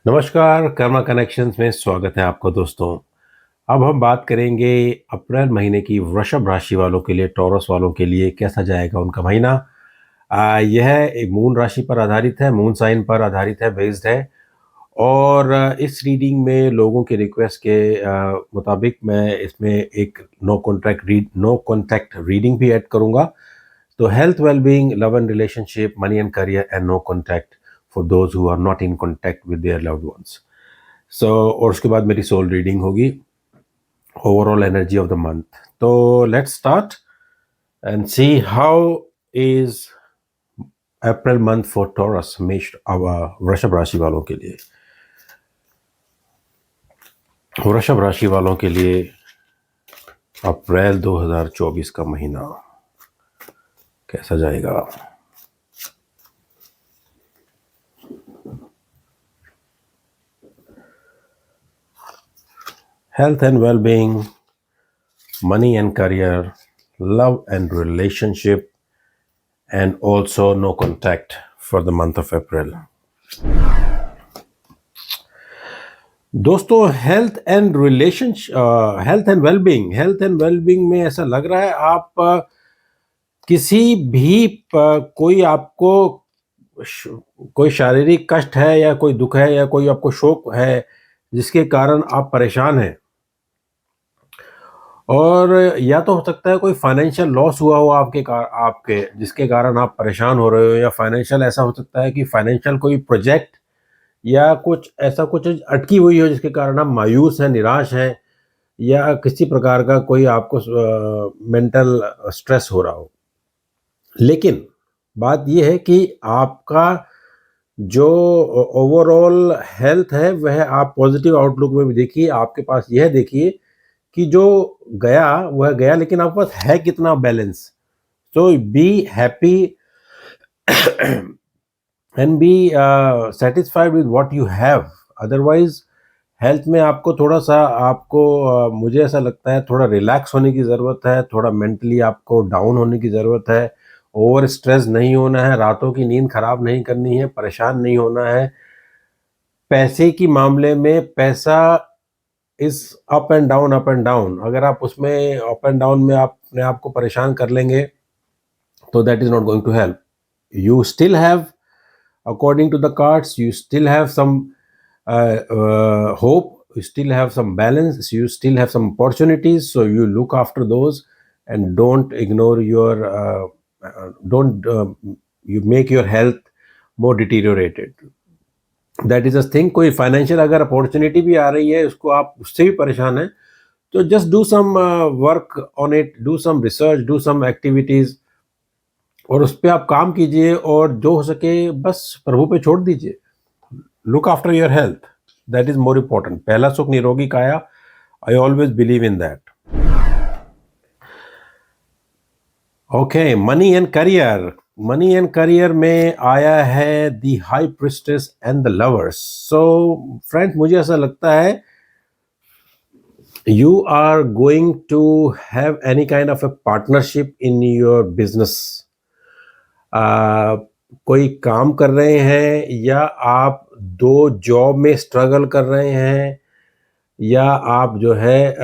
नमस्कार, कर्मा कनेक्शंस में स्वागत है आपको दोस्तों। अब हम बात करेंगे अप्रैल महीने की वृषभ राशि वालों के लिए, टॉरस वालों के लिए कैसा जाएगा उनका महीना। यह एक मून राशि पर आधारित है, मून साइन पर आधारित है, बेस्ड है। और इस रीडिंग में लोगों की रिक्वेस्ट के मुताबिक मैं इसमें एक नो कॉन्टैक्ट रीडिंग भी ऐड करूँगा। तो health, wellbeing, love and relationship, money and career and no contact for those who are not in contact with their loved ones. और उसके बाद मेरी सोल रीडिंग होगी, overall energy of the month. तो let's start and see how is April month for Taurus, Mesh Vrishabh राशि वालों के लिए। वृषभ राशि वालों के लिए अप्रैल 2024 का महीना कैसा जाएगा। Health and wellbeing, money and career, love and relationship and also no contact for the month of April. दोस्तों, हेल्थ एंड वेलबींग में ऐसा लग रहा है आप किसी भी कोई आपको कोई शारीरिक कष्ट है या कोई दुख है या कोई आपको शोक है जिसके कारण आप परेशान हैं। और या तो हो सकता है कोई फाइनेंशियल लॉस हुआ हो आपके जिसके कारण आप परेशान हो रहे हो, या फाइनेंशियल ऐसा हो सकता है कि फाइनेंशियल कोई प्रोजेक्ट या कुछ ऐसा कुछ अटकी हुई हो जिसके कारण आप मायूस हैं, निराश हैं, या किसी प्रकार का कोई आपको मेंटल स्ट्रेस हो रहा हो। लेकिन बात यह है कि आपका जो ओवरऑल हेल्थ है वह आप पॉजिटिव आउटलुक में भी देखिए। आपके पास यह देखिए कि जो गया वह गया, लेकिन आपके पास है कितना balance. So be happy and be satisfied with what you have. Otherwise health में आपको थोड़ा सा मुझे ऐसा लगता है थोड़ा रिलैक्स होने की ज़रूरत है, थोड़ा मेंटली आपको डाउन होने की ज़रूरत है। ओवर स्ट्रेस नहीं होना है, रातों की नींद खराब नहीं करनी है, परेशान नहीं होना है। पैसे की मामले में पैसा is up and down, up and down. अगर आप उसमें अप एंड डाउन में आप अपने आप को परेशान कर लेंगे तो that is not going to help. You still have, according to the cards, you still have some hope, you still have some balance, you still have some opportunities, so you look after those and don't ignore don't you make your health more deteriorated. That is a thing. कोई financial अगर opportunity भी आ रही है, उसको आप उससे भी परेशान हैं, तो just do some work on it, do some research, do some activities, और उस पर आप काम कीजिए, और जो हो सके बस प्रभु पे छोड़ दीजिए। Look after your health, that is more important. पहला सुख निरोगी काया, I always believe in that. Okay, money and career में आया है the high priestess and the lovers. So friends, मुझे ऐसा लगता है you are going to have any kind of a partnership in your business. कोई काम कर रहे हैं, या आप दो जॉब में स्ट्रगल कर रहे हैं, या आप जो है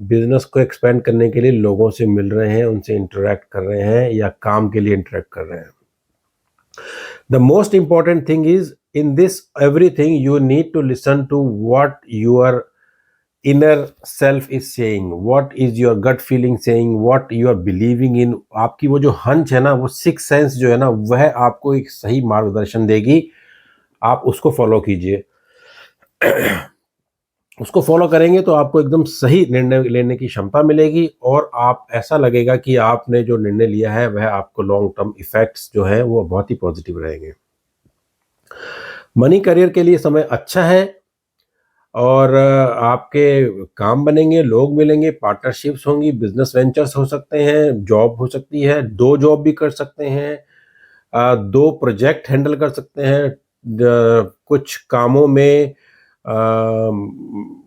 बिजनेस को एक्सपेंड करने के लिए लोगों से मिल रहे हैं, उनसे इंटरेक्ट कर रहे हैं, या काम के लिए इंटरेक्ट कर रहे हैं। The most important thing is in this everything you need to listen to what your inner self is saying, what is your gut feeling saying, what you are believing in। आपकी वो जो hunch है ना, वो six sense जो है ना, वह आपको एक सही मार्गदर्शन देगी। आप उसको फॉलो कीजिए। उसको फॉलो करेंगे तो आपको एकदम सही निर्णय लेने की क्षमता मिलेगी, और आप ऐसा लगेगा कि आपने जो निर्णय लिया है वह आपको लॉन्ग टर्म इफेक्ट्स जो है वो बहुत ही पॉजिटिव रहेंगे। मनी करियर के लिए समय अच्छा है, और आपके काम बनेंगे, लोग मिलेंगे, पार्टनरशिप्स होंगी, बिजनेस वेंचर्स हो सकते हैं, जॉब हो सकती है, दो जॉब भी कर सकते हैं, दो प्रोजेक्ट हैंडल कर सकते हैं, कुछ कामों में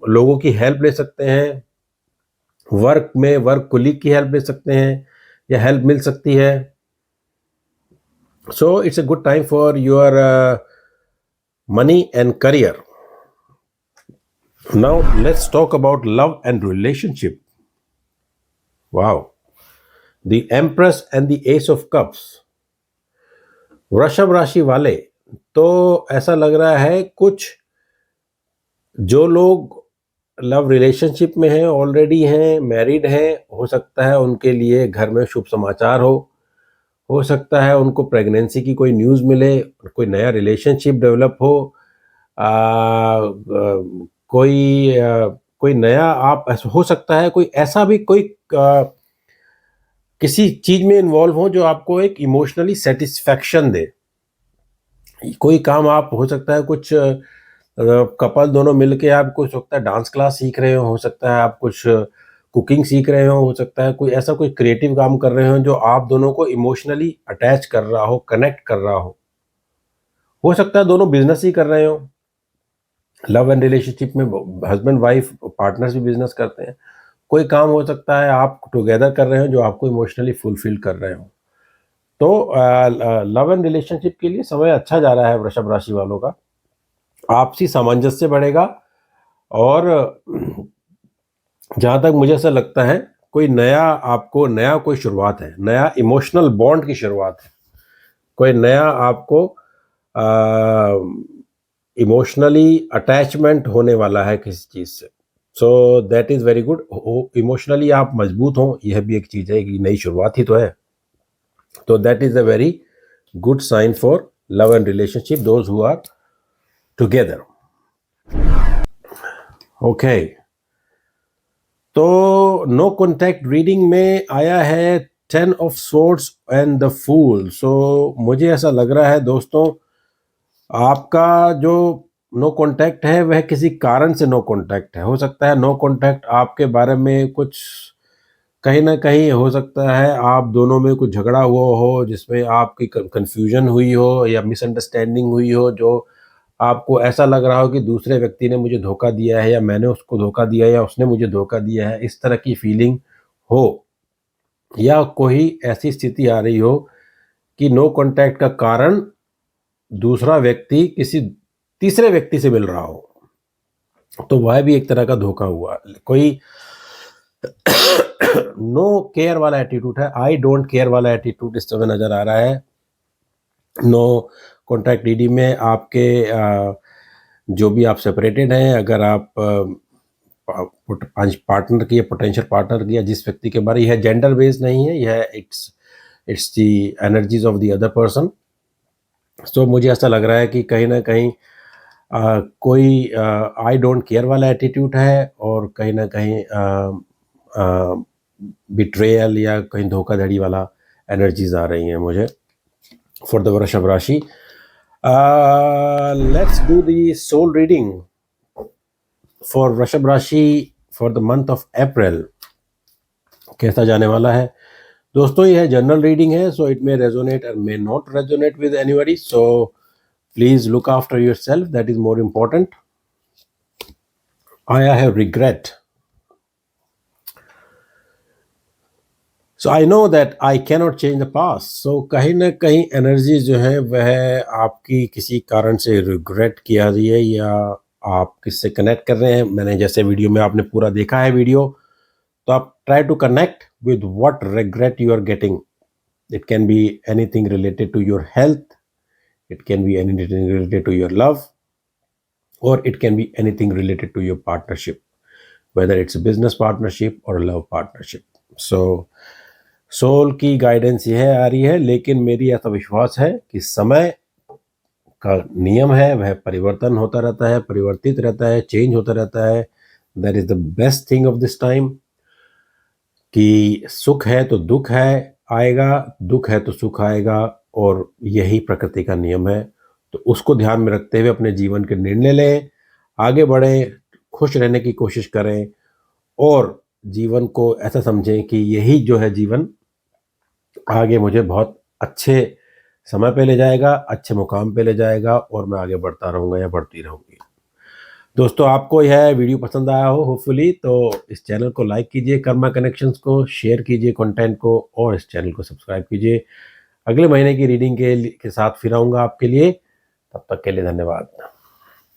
लोगों की हेल्प ले सकते हैं, वर्क में वर्क कोलीग की हेल्प ले सकते हैं, या हेल्प मिल सकती है। So it's a good time for your money and career. Now let's talk about love and relationship. Wow. The Empress and the Ace of Cups. वृषभ राशि वाले तो ऐसा लग रहा है कुछ जो लोग लव रिलेशनशिप में हैं, ऑलरेडी हैं, मैरिड हैं, हो सकता है उनके लिए घर में शुभ समाचार हो सकता है उनको प्रेगनेंसी की कोई न्यूज़ मिले, कोई नया रिलेशनशिप डेवलप हो, कोई नया आप हो सकता है कोई ऐसा भी कोई किसी चीज़ में इन्वॉल्व हो जो आपको एक इमोशनली सेटिस्फैक्शन दे। कोई काम आप हो सकता है कुछ कपल दोनों मिलके आप कुछ हो सकता है डांस क्लास सीख रहे हो सकता है आप कुछ कुकिंग सीख रहे हो सकता है कोई ऐसा कोई क्रिएटिव काम कर रहे हो जो आप दोनों को इमोशनली अटैच कर रहा हो, कनेक्ट कर रहा हो सकता है दोनों बिजनेस ही कर रहे हो। लव एंड रिलेशनशिप में हस्बैंड वाइफ पार्टनर्स भी बिजनेस करते हैं। कोई काम हो सकता है आप टुगेदर कर रहे हो जो आपको इमोशनली फुलफिल कर रहे हो। तो लव एंड रिलेशनशिप के लिए समय अच्छा जा रहा है वृषभ राशि वालों का। आपसी सामंजस्य बढ़ेगा और जहाँ तक मुझे ऐसा लगता है कोई नया शुरुआत है, नया इमोशनल बॉन्ड की शुरुआत है, कोई नया आपको इमोशनली अटैचमेंट होने वाला है किसी चीज़ से। So that is very good. Emotionally आप मजबूत हों, यह भी एक चीज़ है कि नई शुरुआत ही तो है। तो that is a very good sign for love and relationship those who are together. Okay, तो नो कॉन्टैक्ट रीडिंग में आया है 10 of swords and the fool. So मुझे ऐसा लग रहा है दोस्तों आपका जो नो कॉन्टैक्ट है वह किसी कारण से नो कॉन्टैक्ट है। हो सकता है नो कॉन्टैक्ट आपके बारे में कुछ कहीं ना कहीं हो सकता है आप दोनों में कुछ झगड़ा हुआ हो जिसमें आपकी कंफ्यूजन हुई हो या मिसअंडरस्टैंडिंग हुई हो, जो आपको ऐसा लग रहा हो कि दूसरे व्यक्ति ने मुझे धोखा दिया है या मैंने उसको धोखा दिया है या उसने मुझे धोखा दिया है, इस तरह की फीलिंग हो, या कोई ऐसी स्थिति आ रही हो कि नो कॉन्टैक्ट का कारण दूसरा व्यक्ति किसी तीसरे व्यक्ति से मिल रहा हो, तो वह भी एक तरह का धोखा हुआ। कोई नो केयर वाला एटीट्यूड है, आई डोंट केयर वाला एटीट्यूड इस समय नजर आ रहा है। नो कॉन्टैक्ट रीडिंग में आपके जो भी आप सेपरेटेड हैं, अगर आप पार्टनर की या पोटेंशियल पार्टनर की या जिस व्यक्ति के बारे, यह जेंडर बेस्ड नहीं है, यह it's the energies of the other person. So मुझे ऐसा लग रहा है कि कहीं ना कहीं कोई आई डोंट केयर वाला एटीट्यूड है और कहीं ना कहीं बिट्रेयल या कहीं धोखाधड़ी वाला एनर्जीज आ रही हैं मुझे for the Vrishabh rashi. Let's do the soul reading for Vrishabh rashi for the month of April. कैसा जाने वाला है दोस्तों? यह जनरल रीडिंग है, सो इट मे रेजोनेट और may not resonate with anybody, so please look after yourself, that is more important. आया है regret. So I know that I cannot change the past. So कहीं ना कहीं energy जो है वह आपकी किसी कारण से रिग्रेट किया रही है या आप किससे कनेक्ट कर रहे हैं। मैंने जैसे वीडियो में आपने पूरा देखा है वीडियो, तो आप try to connect with what regret you are getting. It can be anything related to your health, it can be anything related to your love, or it can be anything related to your partnership, whether it's a business partnership or a love partnership. So soul की guidance यह आ रही है, लेकिन मेरी ऐसा विश्वास है कि समय का नियम है वह परिवर्तन होता रहता है, परिवर्तित रहता है, चेंज होता रहता है। That is the best thing of this time कि सुख है तो दुख है आएगा, दुख है तो सुख आएगा, और यही प्रकृति का नियम है। तो उसको ध्यान में रखते हुए अपने जीवन के निर्णय लें, आगे बढ़ें, खुश रहने की कोशिश करें और जीवन को ऐसा समझें कि यही जो है जीवन आगे मुझे बहुत अच्छे समय पे ले जाएगा, अच्छे मुकाम पे ले जाएगा और मैं आगे बढ़ता रहूँगा या बढ़ती रहूँगी। दोस्तों, आपको यह वीडियो पसंद आया हो होपफुली, तो इस चैनल को लाइक कीजिए, कर्मा कनेक्शंस को शेयर कीजिए कंटेंट को, और इस चैनल को सब्सक्राइब कीजिए। अगले महीने की रीडिंग के साथ फिर आऊँगा आपके लिए। तब तक के लिए धन्यवाद।